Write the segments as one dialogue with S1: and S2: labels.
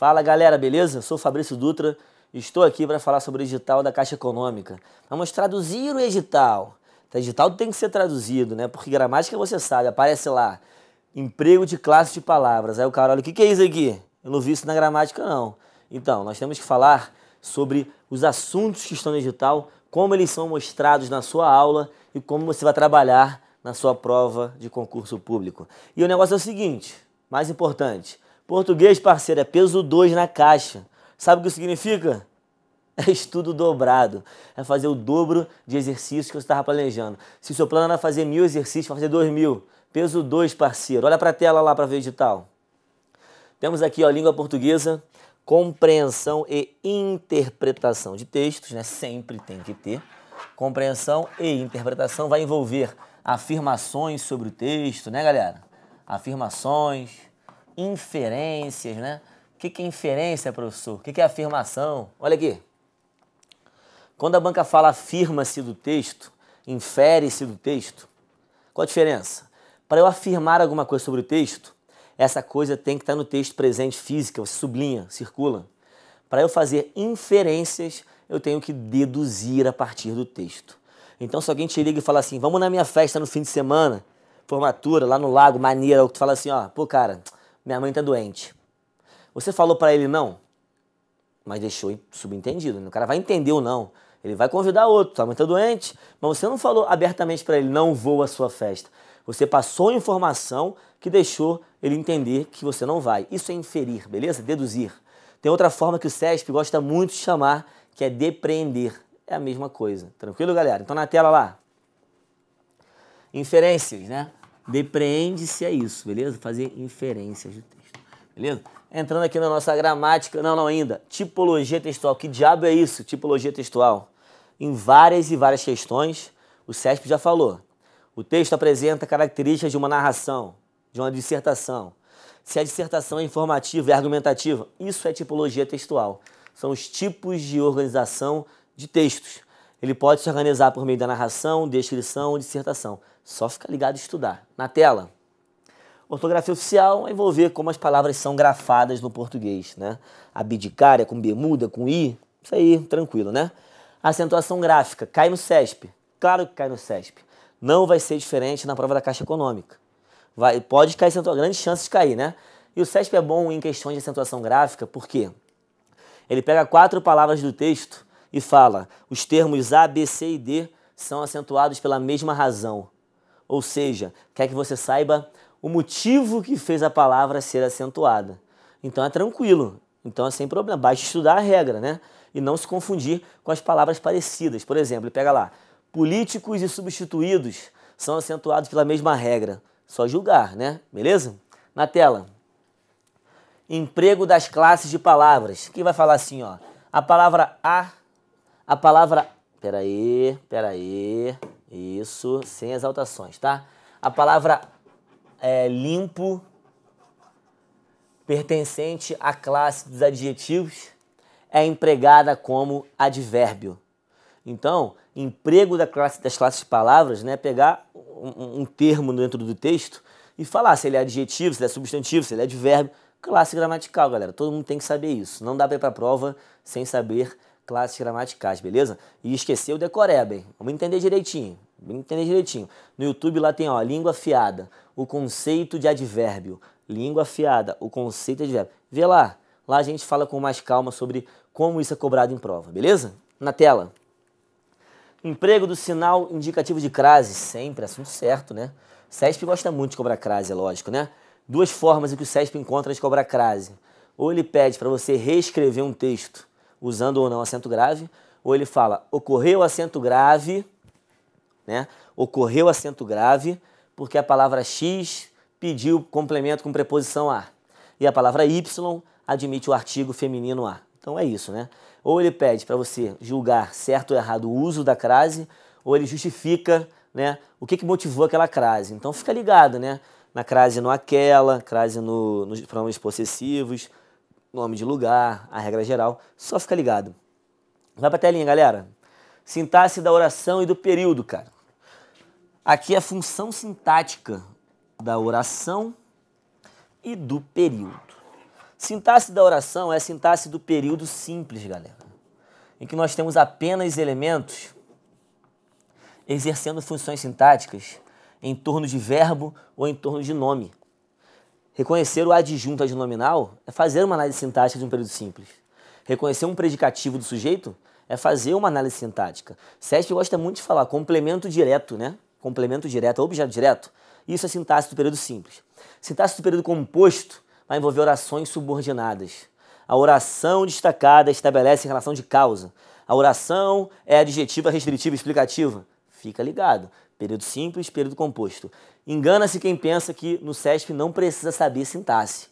S1: Fala galera, beleza? Eu sou o Fabrício Dutra e estou aqui para falar sobre o edital da Caixa Econômica. Vamos traduzir o edital. O edital tem que ser traduzido, né? Porque gramática você sabe, aparece lá, emprego de classe de palavras. Aí o cara olha, o que é isso aqui? Eu não vi isso na gramática não. Então, nós temos que falar sobre os assuntos que estão no edital, como eles são mostrados na sua aula e como você vai trabalhar na sua prova de concurso público. E o negócio é o seguinte, mais importante, português, parceiro, é peso 2 na caixa. Sabe o que significa? É estudo dobrado. É fazer o dobro de exercícios que você estava planejando. Se o seu plano era fazer 1000 exercícios, vai fazer 2000. Peso 2, parceiro. Olha para a tela lá para ver o edital. Temos aqui, ó, língua portuguesa, compreensão e interpretação de textos, né? Sempre tem que ter. Compreensão e interpretação vai envolver afirmações sobre o texto, né, galera? Afirmações, inferências, né? O que é inferência, professor? O que é afirmação? Olha aqui. Quando a banca fala afirma-se do texto, infere-se do texto, qual a diferença? Para eu afirmar alguma coisa sobre o texto, essa coisa tem que estar no texto presente física, você sublinha, circula. Para eu fazer inferências, eu tenho que deduzir a partir do texto. Então, se alguém te liga e fala assim, vamos na minha festa no fim de semana, formatura, lá no lago, maneira, tu fala assim, ó, pô, cara, minha mãe tá doente. Você falou para ele não, mas deixou subentendido, né? O cara vai entender o não. Ele vai convidar outro, tua mãe tá doente, mas você não falou abertamente para ele, não vou à sua festa. Você passou informação que deixou ele entender que você não vai. Isso é inferir, beleza? Deduzir. Tem outra forma que o CESP gosta muito de chamar, que é depreender. É a mesma coisa. Tranquilo, galera? Então na tela lá. Inferências, né? Depreende-se é isso, beleza? Fazer inferências do texto, beleza? Entrando aqui na nossa gramática, não ainda, tipologia textual. Que diabo é isso, tipologia textual? Em várias e várias questões, o CESP já falou. O texto apresenta características de uma narração, de uma dissertação. Se a dissertação é informativa e argumentativa, isso é tipologia textual. São os tipos de organização de textos. Ele pode se organizar por meio da narração, descrição ou dissertação. Só ficar ligado e estudar. Na tela. Ortografia oficial vai envolver como as palavras são grafadas no português, né? Abdicária, com bermuda, com i, isso aí, tranquilo, né? Acentuação gráfica, cai no CESP. Claro que cai no CESP. Não vai ser diferente na prova da Caixa Econômica. Pode cair, grande chance de cair, né? E o CESP é bom em questões de acentuação gráfica, por quê? Ele pega 4 palavras do texto e fala, os termos A, B, C e D são acentuados pela mesma razão. Ou seja, quer que você saiba o motivo que fez a palavra ser acentuada. Então é tranquilo, então é sem problema, basta estudar a regra, né? E não se confundir com as palavras parecidas. Por exemplo, ele pega lá, políticos e substituídos são acentuados pela mesma regra. Só julgar, né? Beleza? Na tela. Emprego das classes de palavras. Que vai falar assim, ó. A palavra a palavra... Peraí. Isso, sem exaltações, tá? A palavra limpo, pertencente à classe dos adjetivos, é empregada como advérbio. Então, emprego das classes de palavras, né, pegar um termo dentro do texto e falar se ele é adjetivo, se ele é substantivo, se ele é advérbio. Classe gramatical, galera. Todo mundo tem que saber isso. Não dá para ir para a prova sem saber classes gramaticais, beleza? E esquecer o decoreba, hein? Vamos entender direitinho. No YouTube lá tem, ó, língua afiada, o conceito de advérbio. Língua afiada, o conceito de advérbio. Vê lá. Lá a gente fala com mais calma sobre como isso é cobrado em prova, beleza? Na tela. Emprego do sinal indicativo de crase, sempre, assunto certo, né? O CESP gosta muito de cobrar crase, é lógico, né? 2 formas em que o CESP encontra de cobrar crase. Ou ele pede para você reescrever um texto usando ou não acento grave, ou ele fala, ocorreu acento grave, né? Ocorreu acento grave porque a palavra X pediu complemento com preposição a. E a palavra Y admite o artigo feminino a. Então é isso, né? Ou ele pede para você julgar certo ou errado o uso da crase, ou ele justifica, né, o que motivou aquela crase. Então fica ligado, né? Na crase no aquela, crase nos pronomes possessivos, nome de lugar, a regra geral. Só fica ligado. Vai pra telinha, galera. Sintaxe da oração e do período, cara. Aqui é a função sintática da oração e do período. Sintaxe da oração é a sintaxe do período simples, galera, em que nós temos apenas elementos exercendo funções sintáticas em torno de verbo ou em torno de nome. Reconhecer o adjunto adnominal é fazer uma análise sintática de um período simples. Reconhecer um predicativo do sujeito é fazer uma análise sintática. CESP gosta muito de falar complemento direto, né? Complemento direto, objeto direto. Isso é sintaxe do período simples. Sintaxe do período composto vai envolver orações subordinadas. A oração destacada estabelece relação de causa. A oração é adjetiva, restritiva, explicativa. Fica ligado. Período simples, período composto. Engana-se quem pensa que no CESP não precisa saber sintaxe.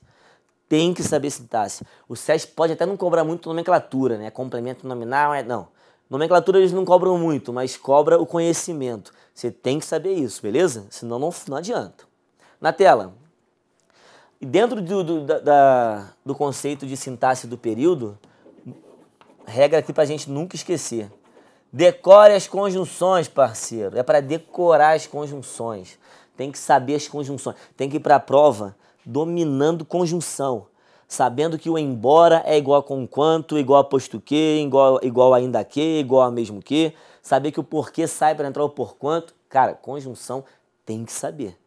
S1: Tem que saber sintaxe. O CESP pode até não cobrar muito nomenclatura, né? Complemento nominal, não. Nomenclatura eles não cobram muito, mas cobra o conhecimento. Você tem que saber isso, beleza? Senão não adianta. Na tela. E dentro do conceito de sintaxe do período, regra aqui pra gente nunca esquecer. Decore as conjunções, parceiro. É para decorar as conjunções. Tem que saber as conjunções. Tem que ir para a prova dominando conjunção. Sabendo que o embora é igual a conquanto, igual a posto que, igual a ainda que, igual a mesmo que. Saber que o porquê sai para entrar o porquanto. Cara, conjunção tem que saber.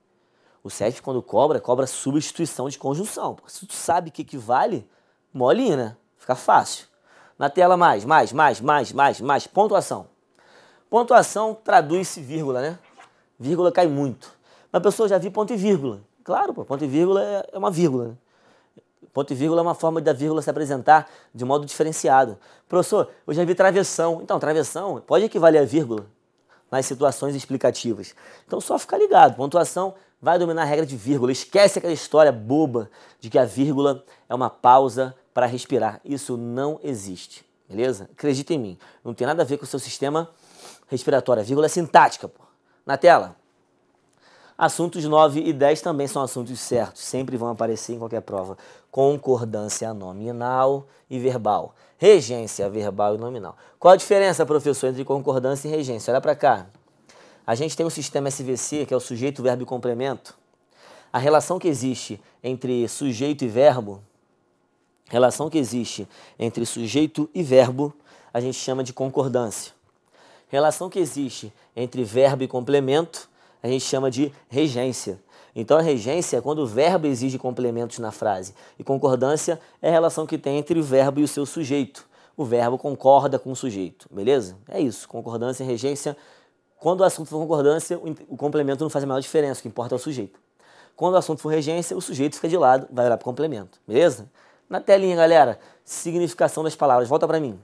S1: O CESP, quando cobra substituição de conjunção. Se tu sabe o que equivale, molinho, né? Fica fácil. Na tela mais. Pontuação. Pontuação traduz-se vírgula, né? Vírgula cai muito. Mas, pessoal, já vi ponto e vírgula. Claro, pô, ponto e vírgula é uma vírgula, né? Ponto e vírgula é uma forma da vírgula se apresentar de modo diferenciado. Professor, eu já vi travessão. Então, travessão pode equivaler a vírgula nas situações explicativas. Então, só ficar ligado. Pontuação vai dominar a regra de vírgula. Esquece aquela história boba de que a vírgula é uma pausa para respirar. Isso não existe, beleza? Acredita em mim. Não tem nada a ver com o seu sistema respiratório. A vírgula é sintática, pô. Na tela. Assuntos 9 e 10 também são assuntos certos. Sempre vão aparecer em qualquer prova. Concordância nominal e verbal. Regência verbal e nominal. Qual a diferença, professor, entre concordância e regência? Olha para cá. A gente tem um sistema SVC, que é o sujeito, verbo e complemento. A relação que existe entre sujeito e verbo, a gente chama de concordância. Relação que existe entre verbo e complemento, a gente chama de regência. Então a regência é quando o verbo exige complementos na frase. E concordância é a relação que tem entre o verbo e o seu sujeito. O verbo concorda com o sujeito, beleza? É isso, concordância e regência. Quando o assunto for concordância, o complemento não faz a menor diferença, o que importa é o sujeito. Quando o assunto for regência, o sujeito fica de lado, vai olhar para o complemento, beleza? Na telinha, galera, significação das palavras. Volta para mim.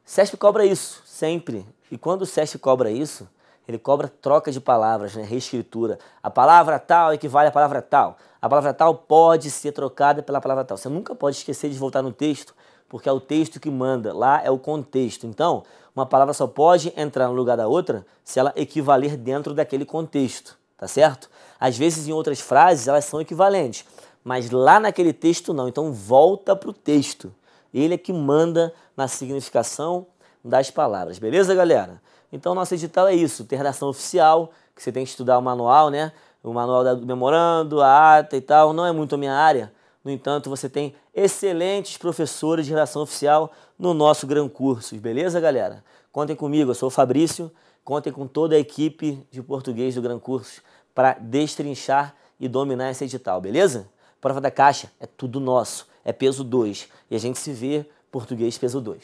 S1: CESP cobra isso, sempre. E quando o CESP cobra isso, ele cobra troca de palavras, né? Reescritura. A palavra tal equivale à palavra tal. A palavra tal pode ser trocada pela palavra tal. Você nunca pode esquecer de voltar no texto, porque é o texto que manda. Lá é o contexto. Então, uma palavra só pode entrar no lugar da outra se ela equivaler dentro daquele contexto, tá certo? Às vezes, em outras frases, elas são equivalentes, mas lá naquele texto não. Então, volta para o texto. Ele é que manda na significação das palavras. Beleza, galera? Então, nosso edital é isso. Tem redação oficial, que você tem que estudar o manual, né? O manual do memorando, a ata e tal. Não é muito a minha área. No entanto, você tem excelentes professores de redação oficial no nosso Gran Cursos. Beleza, galera? Contem comigo. Eu sou o Fabrício. Contem com toda a equipe de português do Gran Cursos para destrinchar e dominar esse edital. Beleza? Prova da Caixa é tudo nosso. É peso 2. E a gente se vê português peso 2.